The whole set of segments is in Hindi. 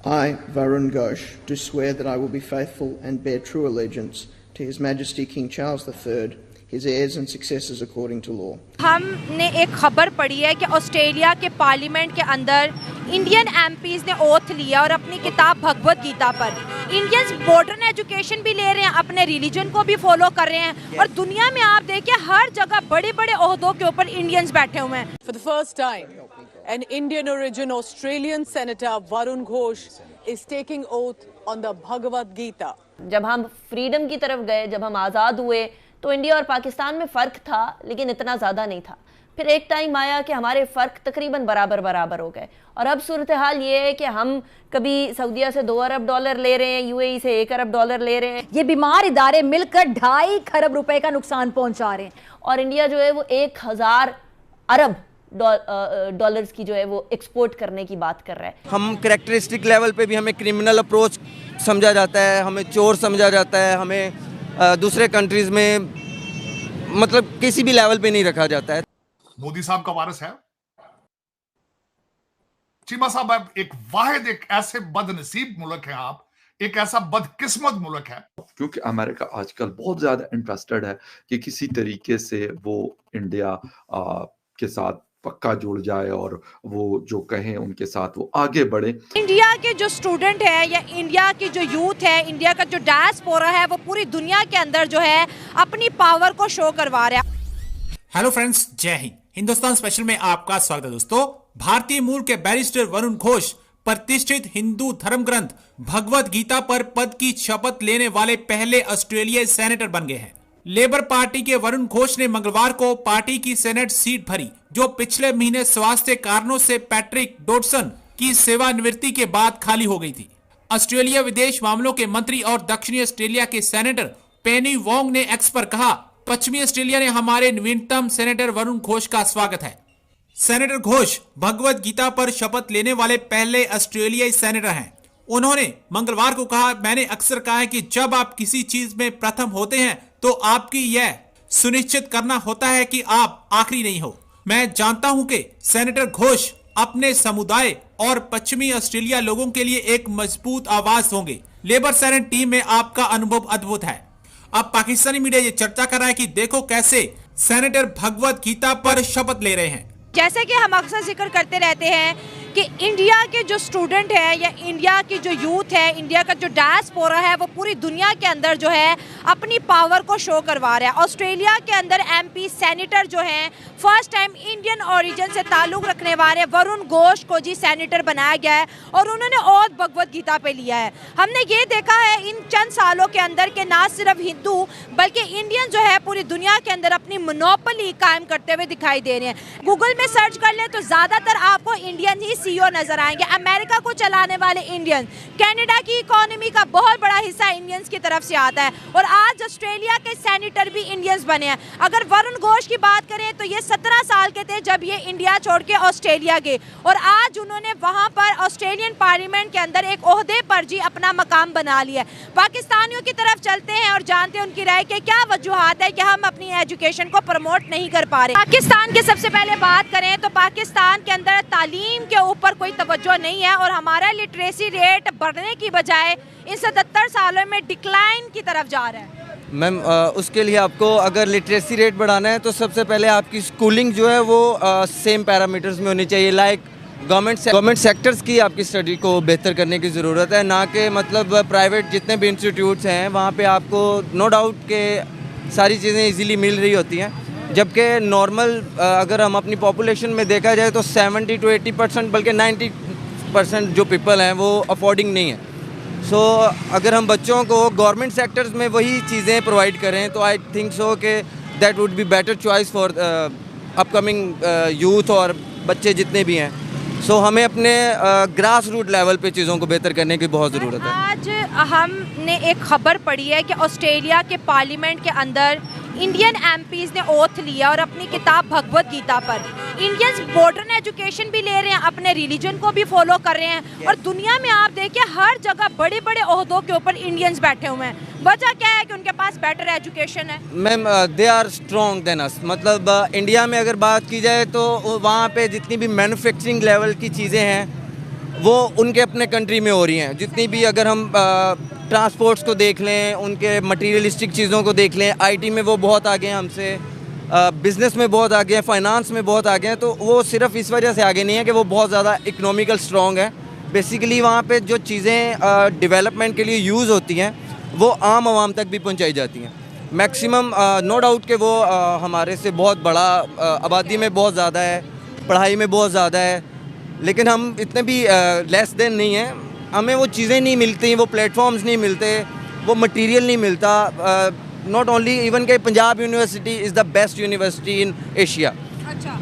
I, Varun Ghosh, do swear that I will be faithful and bear true allegiance to His Majesty King Charles III, his heirs and successors according to law. हमने एक खबर पढ़ी है कि ऑस्ट्रेलिया के पार्लियामेंट के अंदर इंडियन एमपीज ने ओथ लिया और अपनी किताब भगवत गीता पर इंडियंस मॉडर्न एजुकेशन भी ले रहे हैं, अपने रिलीजन को भी फॉलो कर रहे हैं और दुनिया में आप देखिए हर जगह बड़े बड़े ओहदों के ऊपर इंडियंस बैठे हुए हैं। For the first time, an Indian origin Australian Senator Varun Ghosh is taking oath on the Bhagavad Gita. जब हम फ्रीडम की तरफ गए, जब हम आज़ाद हुए तो इंडिया और पाकिस्तान में फ़र्क था, लेकिन इतना ज़्यादा नहीं था। फिर एक टाइम आया कि हमारे फ़र्क तकरीबन बराबर हो गए और अब सूरत हाल ये है कि हम कभी सऊदीया से 2 अरब डॉलर ले रहे हैं, यूएई से 1 अरब डॉलर ले रहे हैं। ये बीमार इदारे मिलकर 2.5 खरब रुपए का नुकसान पहुंचा रहे हैं और इंडिया जो है वो 1000 अरब डॉलर्स की जो है वो एक्सपोर्ट करने की बात कर रहा है। हम कैरेक्टरिस्टिक लेवल पे भी हमें क्रिमिनल अप्रोच समझा जाता है, हमें चोर समझा जाता है, हमें दूसरे कंट्रीज में मतलब किसी भी लेवल पे नहीं रखा जाता है। मोदी साहब का वारिस है चीमा साहब, एक ऐसे बदनसीब मुल्क है आप, एक ऐसा बदकिस्मत मुल्क है। क्योंकि अमेरिका आजकल बहुत ज्यादा इंटरेस्टेड है कि किसी तरीके से वो इंडिया के साथ पक्का जुड़ जाए और वो जो कहें उनके साथ वो आगे बढ़े। इंडिया के जो स्टूडेंट है या इंडिया की जो यूथ है, इंडिया का जो डायस्पोरा है, वो पूरी दुनिया के अंदर जो है अपनी पावर को शो करवा रहा है। हेलो फ्रेंड्स, जय हिंद। हिंदुस्तान स्पेशल में आपका स्वागत है दोस्तों। भारतीय मूल के बैरिस्टर वरुण घोष प्रतिष्ठित हिंदू धर्म ग्रंथ भगवत गीता पर पद की शपथ लेने वाले पहले ऑस्ट्रेलियाई सेनेटर बन गए हैं। लेबर पार्टी के वरुण घोष ने मंगलवार को पार्टी की सेनेट सीट भरी, जो पिछले महीने स्वास्थ्य कारणों से पैट्रिक डॉडसन की सेवानिवृत्ति के बाद खाली हो गई थी। ऑस्ट्रेलिया विदेश मामलों के मंत्री और दक्षिणी ऑस्ट्रेलिया के सेनेटर पेनी वोंग ने एक्स पर कहा, पश्चिमी ऑस्ट्रेलिया ने हमारे नवीनतम सेनेटर वरुण घोष का स्वागत है। सेनेटर घोष भगवत गीता पर शपथ लेने वाले पहले ऑस्ट्रेलियाई सेनेटर हैं। उन्होंने मंगलवार को कहा, मैंने अक्सर कहा है कि जब आप किसी चीज में प्रथम होते हैं तो आपकी यह सुनिश्चित करना होता है कि आप आखिरी नहीं हो। मैं जानता हूं कि सेनेटर घोष अपने समुदाय और पश्चिमी ऑस्ट्रेलिया लोगों के लिए एक मजबूत आवाज होंगे। लेबर सेनेट टीम में आपका अनुभव अद्भुत है। अब पाकिस्तानी मीडिया ये चर्चा कर रहा है कि देखो कैसे सेनेटर भगवत गीता पर शपथ ले रहे हैं। जैसे कि हम अक्सर जिक्र करते रहते हैं कि इंडिया के जो स्टूडेंट है या इंडिया की जो यूथ है, इंडिया का जो डायस्पोरा है, वो पूरी दुनिया के अंदर जो है अपनी पावर को शो करवा रहा है। ऑस्ट्रेलिया के अंदर एमपी सेनेटर जो हैं, फर्स्ट टाइम इंडियन ओरिजिन से ताल्लुक़ रखने वाले वरुण घोष को जी सेनेटर बनाया गया है और उन्होंने ओथ भगवत गीता पे लिया है। हमने ये देखा है इन चंद सालों के अंदर कि ना सिर्फ हिंदू बल्कि इंडियन जो है पूरी दुनिया के अंदर अपनी मोनोपोली कायम करते हुए दिखाई दे रहे हैं। गूगल में सर्च कर ले तो ज़्यादातर आपको इंडियन ही सीईओ नजर आएंगे। अमेरिका को चलाने वाले इंडियन, कनाडा की इकोनॉमी का बहुत बड़ा हिस्सा इंडियंस की तरफ से आता है और आज ऑस्ट्रेलिया के सेनेटर भी इंडियंस बने हैं। अगर वरुण घोष की बात करें तो ये 17 साल के थे जब ये इंडिया छोड़ के ऑस्ट्रेलिया गए और आज उन्होंने वहां पर ऑस्ट्रेलियन पार्लियामेंट के अंदर एक ओहदे पर जी अपना मकाम बना लिया। पाकिस्तानियों की तरफ चलते हैं और जानते हैं उनकी राय के क्या वजूहात है कि हम अपनी एजुकेशन को प्रमोट नहीं कर पा रहे। पाकिस्तान की सबसे पहले बात करें तो पाकिस्तान के अंदर तालीम के ऊपर कोई तवज्जो नहीं है और हमारा लिटरेसी रेट बढ़ने की बजाय इन 77 सालों में डिक्लाइन की तरफ जा रहा है। मैम, उसके लिए आपको अगर लिटरेसी रेट बढ़ाना है तो सबसे पहले आपकी स्कूलिंग जो है वो सेम पैरामीटर्स में होनी चाहिए। लाइक गवर्नमेंट सेक्टर्स की आपकी स्टडी को बेहतर करने की ज़रूरत है, ना कि मतलब प्राइवेट जितने भी इंस्टीट्यूट्स हैं वहाँ पे आपको नो डाउट के सारी चीज़ें इजीली मिल रही होती हैं, जबकि नॉर्मल अगर हम अपनी पॉपुलेशन में देखा जाए तो 70 to 80% बल्कि 90% जो पीपल हैं वो अफोर्डिंग नहीं है। सो अगर हम बच्चों को गवर्नमेंट सेक्टर्स में वही चीज़ें प्रोवाइड करें तो आई थिंक सो कि that would be better choice for upcoming youth और बच्चे जितने भी हैं। सो हमें अपने ग्रास रूट लेवल पे चीज़ों को बेहतर करने की बहुत ज़रूरत है। आज हमने एक खबर पढ़ी है कि ऑस्ट्रेलिया के पार्लियामेंट के अंदर इंडियन एमपीज ने ओथ लिया और अपनी किताब भगवत गीता पर इंडियंस मॉडर्न एजुकेशन भी ले रहे हैं, अपने रिलीजन को भी फॉलो कर रहे हैं और दुनिया में आप देखिए हर जगह बड़े बड़े ओहदों के ऊपर इंडियंस बैठे हुए हैं। वजह क्या है कि उनके पास बेटर एजुकेशन है। Ma'am, they are strong than us. मतलब इंडिया में अगर बात की जाए तो वहाँ पे जितनी भी मैन्युफैक्चरिंग लेवल की चीज़ें हैं वो उनके अपने कंट्री में हो रही हैं। जितनी भी अगर हम ट्रांसपोर्ट्स को देख लें, उनके मटीरियलिस्टिक चीज़ों को देख लें, आईटी में वो बहुत आगे हैं हमसे, बिज़नेस में बहुत आगे हैं, फाइनेंस में बहुत आगे हैं। तो वो सिर्फ इस वजह से आगे नहीं है कि वो बहुत ज़्यादा इकोनॉमिकल स्ट्रॉन्ग है। बेसिकली वहाँ पे जो चीज़ें डेवलपमेंट के लिए यूज़ होती हैं वो आम आवाम तक भी पहुँचाई जाती हैं। मैक्सिमम नो डाउट कि वो हमारे से बहुत बड़ा, आबादी में बहुत ज़्यादा है, पढ़ाई में बहुत ज़्यादा है, लेकिन हम इतने भी लेस देन नहीं हैं। हमें वो चीज़ें नहीं मिलती, वो प्लेटफॉर्म्स नहीं मिलते, वो मटेरियल नहीं मिलता। नॉट ओनली इवन के Punjab university is the best university in Asia,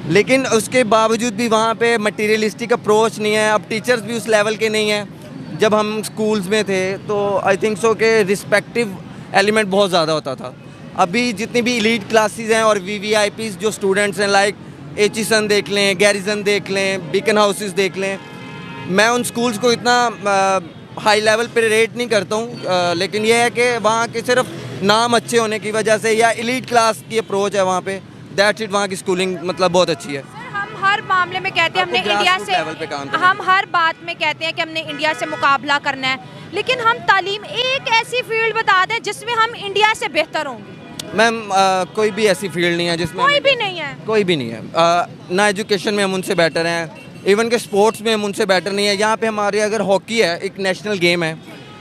लेकिन उसके बावजूद भी वहाँ पे मटेरियलिस्टिक अप्रोच नहीं है। अब टीचर्स भी उस लेवल के नहीं हैं। जब हम स्कूल्स में थे तो आई थिंक सो के रिस्पेक्टिव एलिमेंट बहुत ज़्यादा होता था। अभी जितनी भी एलीट क्लासेस हैं और VVIPs जो स्टूडेंट्स हैं, लाइक एचिसन देख लें, गैरिसन देख लें, बीकन हाउसेस देख लें, मैं उन स्कूल्स को इतना हाई लेवल पे रेट नहीं करता हूँ, लेकिन यह है कि वहाँ के सिर्फ नाम अच्छे होने की वजह से या एलीट क्लास की अप्रोच है वहाँ पे, दैट्स इट। वहाँ की स्कूलिंग मतलब बहुत अच्छी है। हम हर मामले में कहते हैं हमने इंडिया से, हम हर बात में कहते हैं कि हमने इंडिया से मुकाबला करना है, लेकिन हम तालीम एक ऐसी फील्ड बता दें जिसमें हम इंडिया से बेहतर होंगे। मैम कोई भी ऐसी फील्ड नहीं है जिसमें कोई भी नहीं है, कोई भी नहीं है। ना एजुकेशन में हम उनसे बेटर हैं, इवन के स्पोर्ट्स में हम उनसे बेटर नहीं है। यहाँ पे हमारे अगर हॉकी है, एक नेशनल गेम है,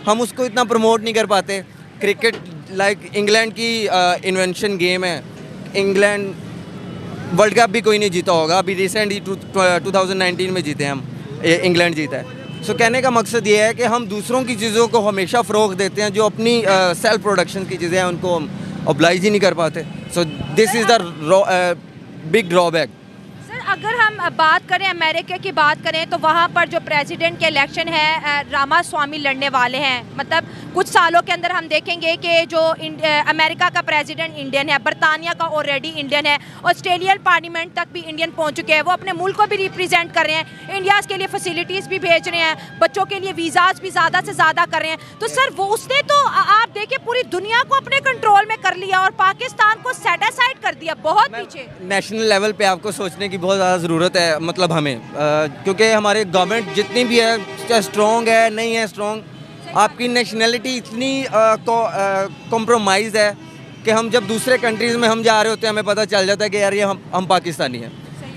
हम उसको इतना प्रमोट नहीं कर पाते। क्रिकेट लाइक इंग्लैंड की इन्वेंशन गेम है, इंग्लैंड वर्ल्ड कप भी कोई नहीं जीता होगा, अभी रिसेंटली 2019 में जीते हम, इंग्लैंड जीता है। सो कहने का मकसद ये है कि हम दूसरों की चीज़ों को हमेशा फ़रोग़ देते हैं, जो अपनी सेल्फ प्रोडक्शन की चीज़ें हैं उनको हम ऑब्लाइज ही नहीं कर पाते। So this is the big drawback. अगर हम बात करें अमेरिका की बात करें तो वहाँ पर जो प्रेसिडेंट के इलेक्शन है रामास्वामी लड़ने वाले हैं। मतलब कुछ सालों के अंदर हम देखेंगे कि जो अमेरिका का प्रेसिडेंट इंडियन है, बरतानिया का ऑलरेडी इंडियन है, ऑस्ट्रेलियन पार्लियामेंट तक भी इंडियन पहुँच चुके हैं। वो अपने मुल्क को भी रिप्रेजेंट कर रहे हैं, इंडिया के लिए फैसिलिटीज़ भी भेज रहे हैं, बच्चों के लिए वीज़ाज भी ज़्यादा से ज़्यादा कर रहे हैं। तो सर वो उसने तो आप देखिए पूरी दुनिया को अपने कंट्रोल में कर लिया और पाकिस्तान को सेट असाइड कर दिया, बहुत पीछे। नेशनल लेवल पे आपको सोचने की बहुत ज़्यादा ज़रूरत है, मतलब हमें, क्योंकि हमारे गवर्नमेंट जितनी भी है, चाहे स्ट्रॉन्ग है नहीं है स्ट्रॉन्ग, आपकी नेशनलिटी इतनी कॉम्प्रोमाइज़ है कि हम जब दूसरे कंट्रीज़ में हम जा रहे होते हैं हमें पता चल जाता है कि यार ये हम पाकिस्तानी हैं।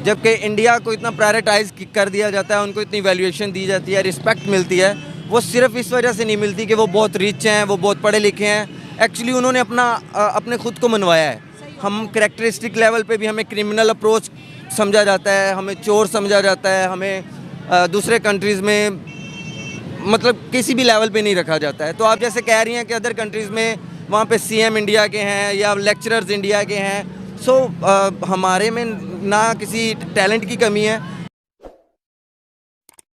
जबकि इंडिया को इतना प्रायोरिटाइज कर दिया जाता है, उनको इतनी वैल्यूएशन दी जाती है, रिस्पेक्ट मिलती है, वो सिर्फ इस वजह से नहीं मिलती कि वो बहुत रिच हैं, वो बहुत पढ़े लिखे हैं। एक्चुअली उन्होंने अपने खुद को मनवाया है। हम कैरेक्टरिस्टिक लेवल पे भी हमें क्रिमिनल अप्रोच समझा जाता है, हमें चोर समझा जाता है, हमें दूसरे कंट्रीज़ में मतलब किसी भी लेवल पे नहीं रखा जाता है। तो आप जैसे कह रही हैं कि अदर कंट्रीज़ में वहाँ पे CM इंडिया के हैं या लेक्चरर्स इंडिया के हैं। सो हमारे में ना किसी टैलेंट की कमी है,